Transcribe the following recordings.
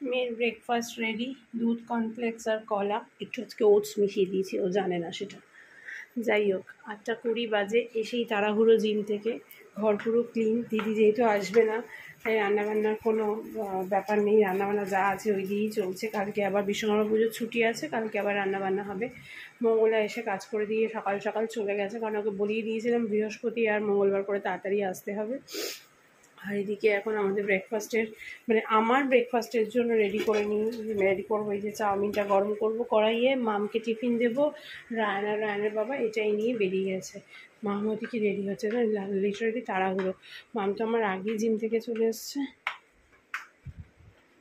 মেয়ের breakfast ready, দুধ, cornflakes আর কলা, একটু আজকে ওটস মিশিয়ে দিয়েছি, ও জানে না সেটা। যাই হোক, 8:20 বাজে, এসেই তাড়াহুড়ো জিম থেকে, ঘর পুরো ক্লিন। দিদি যেহেতু আসবে না তাই রান্নাবান্নার কোনো ব্যাপার নেই, রান্নাবান্না যা আছে ওই দিয়েই চলছে। কালকে আবার বিশ্বকর্মা পুজোর ছুটি আছে, কালকে আবার রান্নাবান্না হবে। মঙ্গলা এসে কাজ করে দিয়ে সকাল সকাল চলে গেছে, কারণ ওকে বলিয়ে দিয়েছিলাম বৃহস্পতি আর মঙ্গলবার করে তাড়াতাড়ি আসতে হবে। আর এদিকে এখন আমাদের ব্রেকফাস্টের মানে আমার ব্রেকফাস্টের জন্য রেডি করবো। এই যে চাউমিনটা গরম করব কড়াইয়ে, মামকে টিফিন দেবো, রায়নের বাবা এটাই নিয়ে বেরিয়ে গেছে। মাম ওদিকে রেডি হচ্ছে, লিটারেলি তাড়াহুড়ো। মাম তো আমার আগেই জিম থেকে চলে এসছে,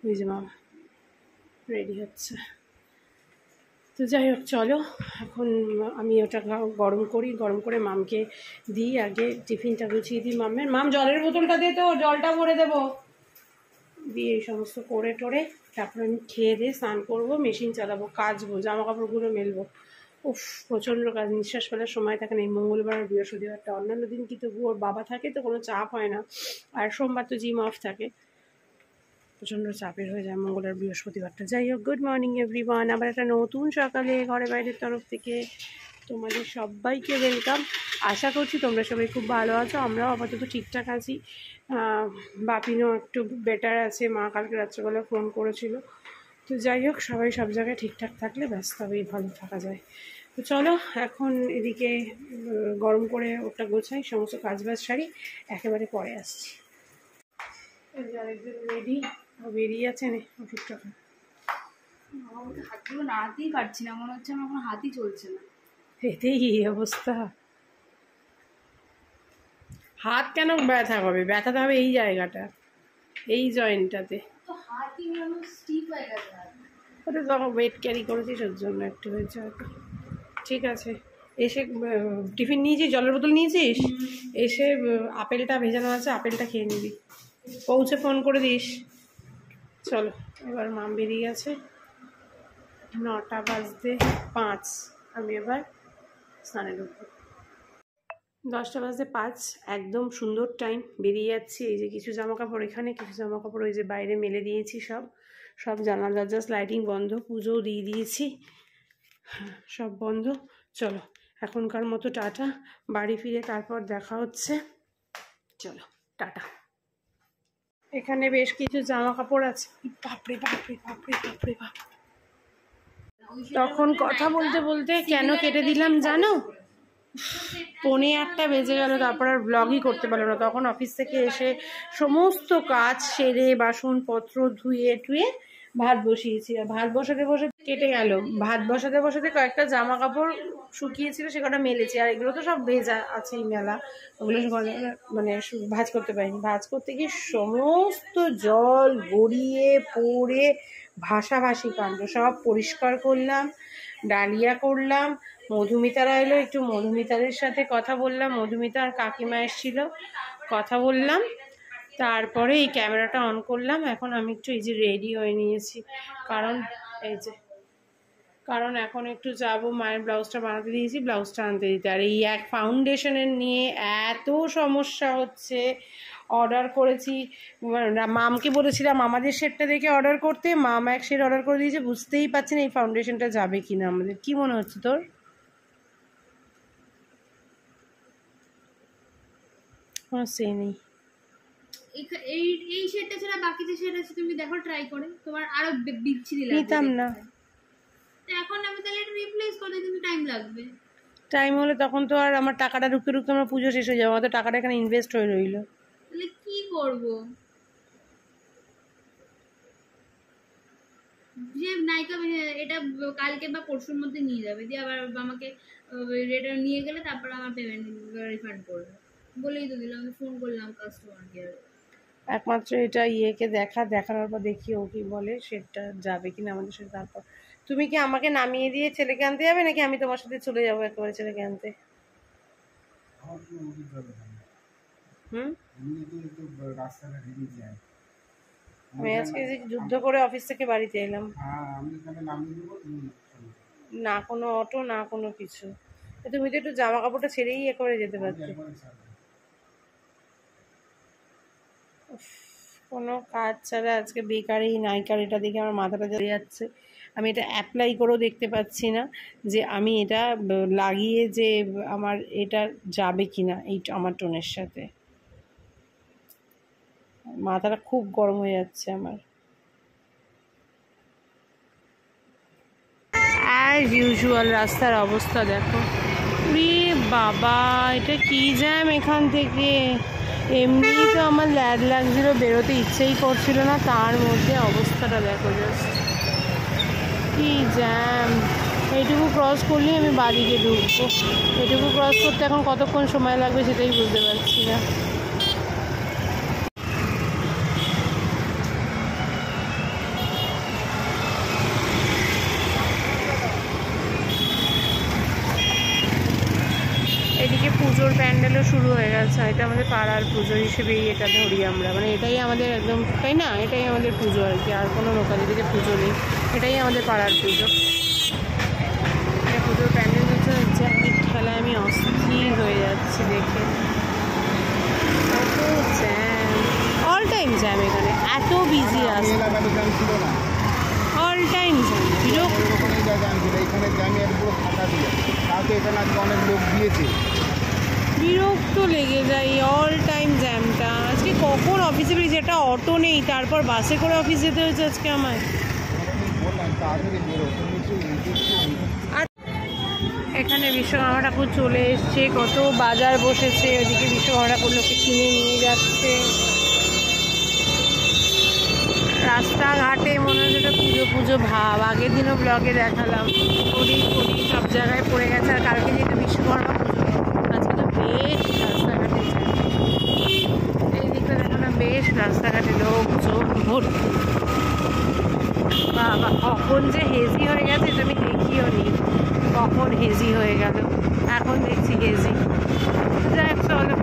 ওই যে মাম রেডি হচ্ছে। তো যাই হোক, চলো এখন আমি ওটা গরম করি, গরম করে মামকে দিই, আগে টিফিনটা গুছিয়ে দিই মামের। মাম জলের বোতলটা দিয়ে, তো জলটা ভরে দেবো, দিয়ে এই সমস্ত করে টোরে তারপর আমি খেয়ে দিয়ে স্নান করবো, মেশিন চালাবো, কাচবো, জামা কাপড়গুলো মেলবো। উফ, প্রচণ্ড কাজ, নিঃশ্বাস ফেলার সময় থাকে না। এই মঙ্গলবার আর বৃহস্পতিবারটা, অন্যান্য দিন কিন্তু ওর বাবা থাকে তো কোনো চাপ হয় না, আর সোমবার তো জিম অফ থাকে, প্রচণ্ড চাপের হয়ে যায় মঙ্গল আর বৃহস্পতিবারটা। যাই হোক, গুড মর্নিং এভরিওয়ান, আবার একটা নতুন সকালে ঘরে বাইরের তরফ থেকে তোমাদের সবাইকে ওয়েলকাম। আশা করছি তোমরা সবাই খুব ভালো আছো, আমরাও আপাতত ঠিকঠাক আছি। বাপিনও একটু বেটার আছে, মা কালকে রাত্রেবেলা ফোন করেছিল। তো যাই হোক, সবাই সব জায়গায় ঠিকঠাক থাকলে ব্যাস তবেই ভালো থাকা যায়। তো চলো এখন এদিকে গরম করে ওটা গোছাই, সমস্ত কাজবাজ সারি, একেবারে পরে আসছি। আরেকজন রেডি বেরিয়ে আছে, নে ওষুধটা। হাতগুলো নাড়াতেই পারছি না, মনে হচ্ছে আমার কোনো হাতই চলছে না। এতেই এই অবস্থা, হাত কেন ব্যথা হবে? ব্যথাটা হবে এই জায়গাটা, এই জয়েন্টটাতে। তো হাতই স্টিফ হয়ে গেছে। ওটা তখন ওয়েট ক্যারি করেছিস ওর জন্য একটু হয়েছে হয়তো। ঠিক আছে, এসে টিফিন নিয়েছিস, জলের বোতল নিয়েছিস, এসে আপেলটা ভেজানো আছে, আপেলটা খেয়ে নিবি, পৌঁছে ফোন করে দিস। চলো, এবার মাম বেরিয়ে গেছে, 9:05, আমি এবার স্নানে ঢুকবো। 10:05, একদম সুন্দর টাইম, বেরিয়ে যাচ্ছি। এই যে কিছু জামা কাপড় এখানে, কিছু জামা কাপড় ওই যে বাইরে মেলে দিয়েছি, সব জানালা জাস্ট লাইটিং বন্ধ, পুজোও দিয়ে দিয়েছি, সব বন্ধ। চলো এখনকার মতো টাটা, বাড়ি ফিরে তারপর দেখা হচ্ছে। চলো টাটা। এখানে বেশ কিছু জামা কাপড় আছে, বাপরে বাপরে বাপরে বাপরে বাপ। তখন কথা বলতে বলতে কেন কেটে দিলাম জানো? 1:45 বেজে গেল, তারপর আর ব্লগই করতে পারলো না। তখন অফিস থেকে এসে সমস্ত কাজ সেরে বাসনপত্র ধুয়ে টুয়ে ভাত বসিয়েছি, আর ভাত বসাতে বসাতে কেটে গেল। ভাত বসাতে বসাতে কয়েকটা জামা কাপড় শুকিয়েছিল, সে কটা মেলেছি, আর এগুলো তো সব ভেজা আছেই মেলা, ওগুলো মানে ভাজ করতে পারিনি। ভাজ করতে গিয়ে সমস্ত জল গড়িয়ে পড়ে ভাসাভাসি কাণ্ড, সব পরিষ্কার করলাম, ডালিয়া করলাম। মধুমিতারা এলো, একটু মধুমিতাদের সাথে কথা বললাম, মধুমিতা আর কাকিমা এসেছিল, কথা বললাম, তারপরে এই ক্যামেরাটা অন করলাম। এখন আমি একটু এই যে রেডি হয়ে নিয়েছি, কারণ এখন একটু যাবো, মায়ের ব্লাউজটা বানাতে দিয়েছি, ব্লাউজটা আনতে দিতে। আর এই এক ফাউন্ডেশনের নিয়ে এত সমস্যা হচ্ছে, অর্ডার করেছি, মামকে বলেছিলাম আমাদের শেডটা দেখে অর্ডার করতে, মাম এক শেড অর্ডার করে দিয়েছে, বুঝতেই পারছি না এই ফাউন্ডেশনটা যাবে কিনা আমাদের। কি মনে হচ্ছে তোর? সে নেই, এই শেডটা ছাড়া বাকি যে শেড আছে তুমি দেখো, ট্রাই করে, তোমার আরো বিচ্ছিরি লাগবে। নিতাম না, এখন আমি তাহলে এটা রিপ্লেস করতে কিন্তু টাইম লাগবে। টাইম হলে তখন তো আর আমার টাকাটা রুখতে রুখতে আমার পুজো শেষ হয়ে যাবে, আমার তো টাকাটা এখানে ইনভেস্ট হয়ে রইলো। তাহলে কি করবো? যে নায়িকা এটা কালকে বা পরশুর মধ্যে নিয়ে যাবে, দিয়ে আবার আমাকে এটা নিয়ে গেলে তারপর আমার পেমেন্ট রিফান্ড করবে বলেই তো দিলাম। আমি ফোন করলাম কাস্টমার কেয়ারে, একমাত্র এটা ইয়েকে দেখানোর পর দেখি ও কি বলে, সেটা যাবে কিনা আমাদের সাথে। তারপর তুমি কি আমাকে নামিয়ে দিয়ে ছেলেকে আনতে যাবে, নাকি আমি তোমার সাথে চলে যাবো একেবারে ছেলেকে আনতে? আমি আজকে যুদ্ধ করে অফিস থেকে বাড়িতে এলাম, না কোনো অটো না কোনো কিছু। তুমি তো একটু জামা কাপড়টা ছেড়েই করে যেতে পারতে। কোনো কাজ ছাড়া আজকে বেকারি নাইকারিটা দেখে আমার মাথাটা জ্বলে যাচ্ছে। আমি এটা অ্যাপ্লাই করেও দেখতে পাচ্ছি না যে আমি এটা লাগিয়ে যে আমার এটা যাবে কি না এই আমার টোনের সাথে। মাথাটা খুব গরম হয়ে যাচ্ছে আমার। অ্যাজ ইউজুয়াল রাস্তার অবস্থা দেখো। রে বাবা, এটা কি জ্যাম এখান থেকে। এমনি তো আমার ল্যাড লাগছিল, বেরোতে ইচ্ছেই করছিল না, তার মধ্যে অবস্থাটা দেখো জাস্ট কি জ্যাম। এইটুকু ক্রস করলেই আমি বাড়িতে ঢুকবো। এইটুকু ক্রস করতে এখন কতক্ষণ সময় লাগবে সেটাই বুঝতে পারছি না। এদিকে পুজোর প্যান্ডেলও শুরু হয়ে গেছে। এটা আমাদের পাড়ার পুজো হিসেবেই এটা ধরি আমরা, মানে এটাই আমাদের একদম, তাই না, এটাই আমাদের পুজো আর কি। আর কোনো লোকালিটিতে পুজো নেই, এটাই আমাদের পাড়ার পুজো। পুজোর প্যান্ডেল হচ্ছে জ্যামের ঠেলায় আমি অস্থির হয়ে যাচ্ছি দেখে। কত জ্যাম, অল টাইম জ্যাম এখানে, এত বিজি আছে অল টাইম জ্যাম। বিরক্ত লেগে যায় অল টাইম জ্যামটা। আজকে কখন অফিসে বেরিয়েছি, একটা অটো নেই, তারপর বাসে করে অফিস যেতে হয়েছে আজকে আমায়। এখানে বিশ্বকর্মা ঠাকুর চলে এসছে, কত বাজার বসেছে, ওদিকে বিশ্বকর্মা ঠাকুর লোকে কিনে নিয়ে যাচ্ছে। রাস্তাঘাটে মনে হচ্ছে একটা পুজো পুজো ভাব। আগের দিনও ব্লগে দেখালাম, করি সব জায়গায় পড়ে গেছে। আর কালকে যেহেতু বিশ্বকর্মা পুজো, আজকে তো বেশ রাস্তাঘাটে যায়। এই দিকটা দেখো না, বেশ রাস্তাঘাটে লোকজন ভর্তি। বাবা, কখন যে হেজি হয়ে গেছে এটা আমি দেখিও নি, কখন হেজি হয়ে গেল, এখন দেখছি হেজি। যাক চলো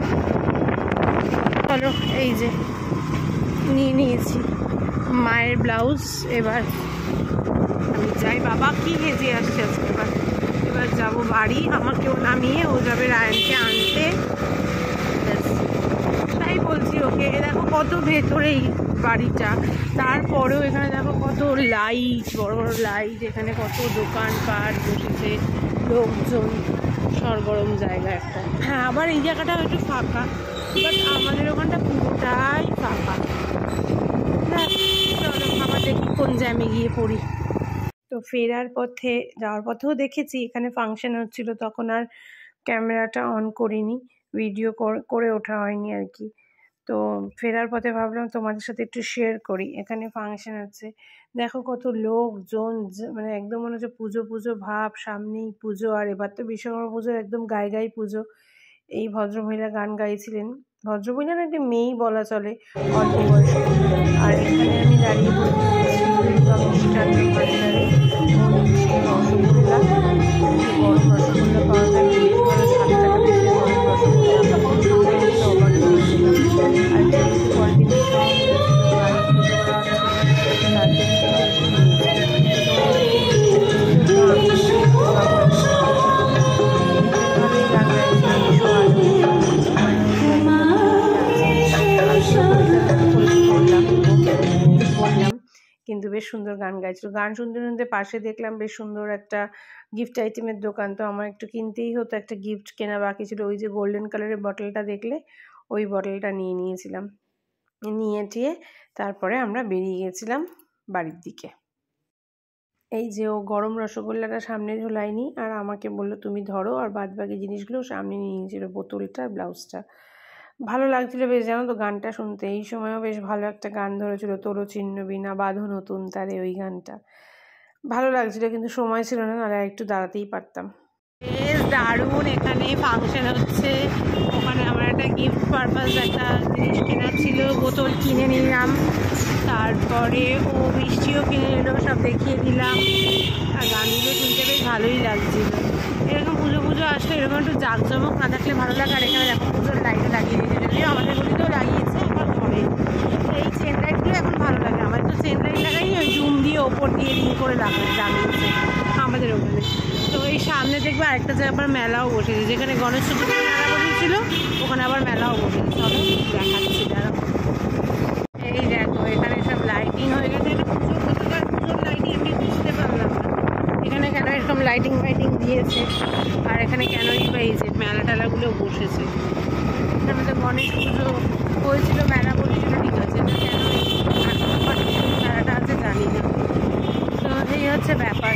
চলো, এই যে নিয়ে নিয়েছি মায়ের ব্লাউজ। এবার আমি যাই, বাবা কি হেজি আসছে আজকে। এবার যাবো বাড়ি, আমাকেও নামিয়ে ও যাবে রায়নকে আনতে। তাই বলছি ওকে, দেখো কত ভেতরেই বাড়িটা, তারপরেও এখানে দেখো কত লাইট, বড় বড় লাইট, এখানে কত দোকানপাট বসেছে, লোকজন, সরগরম জায়গা একটা। হ্যাঁ, আবার এই জায়গাটা একটু ফাঁকা, বাট আমাদের ওখানটা পুরোটাই ফাঁকা। চলো আবার দেখি কোন জ্যামে গিয়ে পড়ি। তো ফেরার পথে, যাওয়ার পথেও দেখেছি এখানে ফাংশন হচ্ছিল, তখন আর ক্যামেরাটা অন করিনি, ভিডিও করে ওঠা হয়নি আর কি। তো ফেরার পথে ভাবলাম তোমাদের সাথে একটু শেয়ার করি। এখানে ফাংশন আছে, দেখো কত লোকজন, মানে একদম মনে হচ্ছে পুজো পুজো ভাব, সামনেই পুজো। আর এবার তো বিশ্বকর্মা পুজোর একদম গায়ে পুজো। এই ভদ্রমহিলা গান গাইছিলেন, ভদ্রমহিলা না, একটা মেয়েই বলা চলে, অল্প বয়স। আর এখানে আমি দাঁড়িয়ে পড়েছি রসগোল্লা, গরম রসগোল্লা পাওয়া যায়, বেশ ভালো, 7 টাকা বেশি গরম রসগোল্লা। আর যেহেতু কন্টিনিউ কিন্তু বেশ সুন্দর গান গাইছিল। গান শুনতে শুনতে পাশে দেখলাম বেশ সুন্দর একটা গিফট আইটেমের দোকান। তো আমার একটু কিনতেই হতো, একটা গিফট কেনা বাকি ছিল। ওই যে গোল্ডেন কালারের বটলটা দেখলে, ওই বটলটা নিয়ে নিয়েছিলাম। নিয়ে টিয়ে তারপরে আমরা বেরিয়ে গেছিলাম বাড়ির দিকে। এই যে ও গরম রসগোল্লাটা সামনে ঝোলায়নি, আর আমাকে বললো তুমি ধরো, আর বাদ বাকি জিনিসগুলো সামনে নিয়ে নিয়েছিল, বোতলটা, ব্লাউজটা। ভালো লাগছিলো বেশ, জানো তো গানটা শুনতে। এই সময়ও বেশ ভালো একটা গান ধরেছিল, তোরো চিহ্ন বিনা বাঁধো নতুন তারে, ওই গানটা ভালো লাগছিলো, কিন্তু সময় ছিল না, নাহলে একটু দাঁড়াতেই পারতাম। বেশ দারুণ এখানে ফাংশন হচ্ছে। ওখানে আমার একটা গিফট পারপাস একটা জিনিস কেনার ছিল, বোতল কিনে নিলাম। তারপরে ও মিষ্টিও কিনে নিল, সব দেখিয়ে দিলাম। আর গানগুলো শুনতে বেশ ভালোই লাগছিল। এরকম পুজো পুজো আসলে এরকম একটু জাঁকজমক না থাকলে ভালো লাগে। আর এখানে দেখো পুজোর লাইটও লাগিয়ে দিয়েছে, যদিও আমাদের গলিতেও লাগিয়েছে, আমার ঘরে এই চেন লাইটগুলো এখন ভালো লাগে। আমার তো চেন লাইট লাগাই, ওই জুম দিয়ে ওপর দিয়ে রিং করে লাগিয়েছে আমাদের ওখানে। তো এই সামনে দেখবে আরেকটা জায়গায় আবার মেলাও বসেছে, যেখানে গণেশ চতুর্থী মেলা বসেছিল ওখানে আবার মেলাও বসেছে। চলো দেখাচ্ছি, দাঁড়াও। এই দেখো লাইটিং হয়ে গেছে। এটা পুজো কোথাকার পুজোর লাইটিং আমি বুঝতে পারলাম না। এখানে কেন এরকম লাইটিং ফাইটিং দিয়েছে, আর এখানে কেনই বা এই যে মেলা টেলাগুলো বসেছে। এখানে তো গণেশ পুজো হয়েছিল, মেলা বলেছিল, ঠিক আছে, না কেন মেলাটা আছে জানি না। তো এই হচ্ছে ব্যাপার।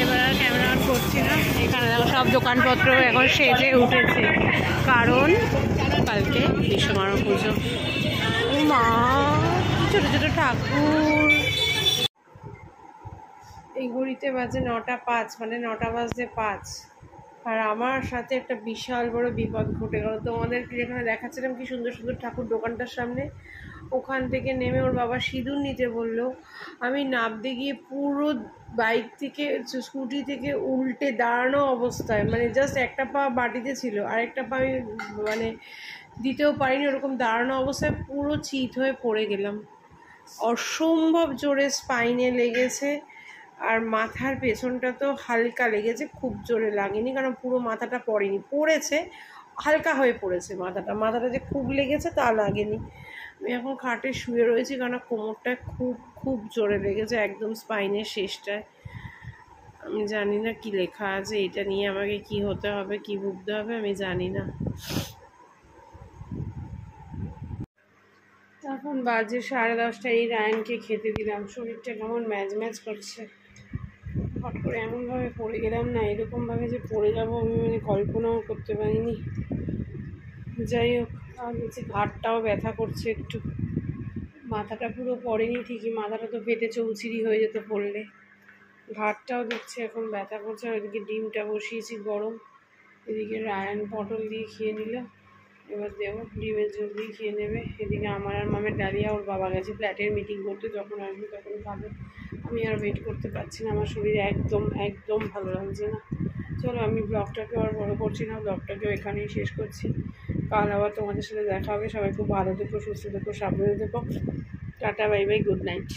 এবার আর ক্যামেরা অন করছি না। এখানে দেখো সব দোকানপত্র এখন সেজে উঠেছে, কারণ কালকে বিশ্বকর্মা পুজো। ও মা, ছোটো ছোটো ঠাকুর। এই ঘড়িতে বাজে 9:05, মানে 9টা বাজতে 5। আর আমার সাথে একটা বিশাল বড় বিপদ ঘটে গেল। তোমাদেরকে যেখানে দেখাচ্ছিলাম কি সুন্দর সুন্দর ঠাকুর দোকানটার সামনে, ওখান থেকে নেমে ওর বাবা সিঁদুর নিতে বললো। আমি নামতে গিয়ে পুরো বাইক থেকে স্কুটি থেকে উল্টে দাঁড়ানো অবস্থায়, মানে জাস্ট একটা পা মাটিতে ছিল, আরেকটা পা আমি মানে দিতেও পারিনি, ওরকম দাঁড়ানো অবস্থায় পুরো চিত হয়ে পড়ে গেলাম। অসম্ভব জোরে স্পাইনে লেগেছে, আর মাথার পেছনটা তো হালকা লেগেছে, খুব জোরে লাগেনি, কারণ পুরো মাথাটা পড়েনি, পড়েছে হালকা হয়ে পড়েছে মাথাটা যে খুব লেগেছে তা লাগেনি। আমি এখন খাটে শুয়ে রয়েছি, কারণ কোমরটায় খুব খুব জোরে লেগেছে, একদম স্পাইনের শেষটায়। আমি জানি না কি লেখা আছে এটা নিয়ে, আমাকে কি হতে হবে, কি ভুগতে হবে আমি জানি না। এখন বাজে 10:30। এই রায়ানকে খেতে দিলাম, শরীরটা কেমন ম্যাজ ম্যাজ করছে। হট করে এমনভাবে পড়ে গেলাম না, এরকমভাবে যে পড়ে যাবো আমি মানে কল্পনাও করতে পারিনি। যাই হোক, আর হচ্ছে ঘাটটাও ব্যথা করছে একটু। মাথাটা পুরো পড়েনি ঠিকই, মাথাটা তো পেটে চৌচিরি হয়ে যেত পড়লে। ঘাটটাও দিচ্ছে এখন ব্যথা করছে। ওইদিকে ডিমটা বসিয়েছি গরম, এদিকে রায়ান পটল দিয়ে খেয়ে নিল, এবার দেবো ডিমের ঝোল দিয়ে খেয়ে নেবে। এদিকে আমার আর মামের ডালিয়া, ওর বাবা গেছে ফ্ল্যাটের মিটিং করতে, যখন আসবে তখন খাবে। আমি আর ওয়েট করতে পারছি না, আমার শরীর একদম একদম ভালো লাগছে না। চলো আমি ব্লগটাকে আর বড়ো করছি না, ব্লগটাকেও এখানেই শেষ করছি। কাল আবার তোমাদের সাথে দেখা হবে। সবাই খুব ভালো থেকো, সুস্থ থেকো, সাবধানে থেকো। Tata, bye bye, good night.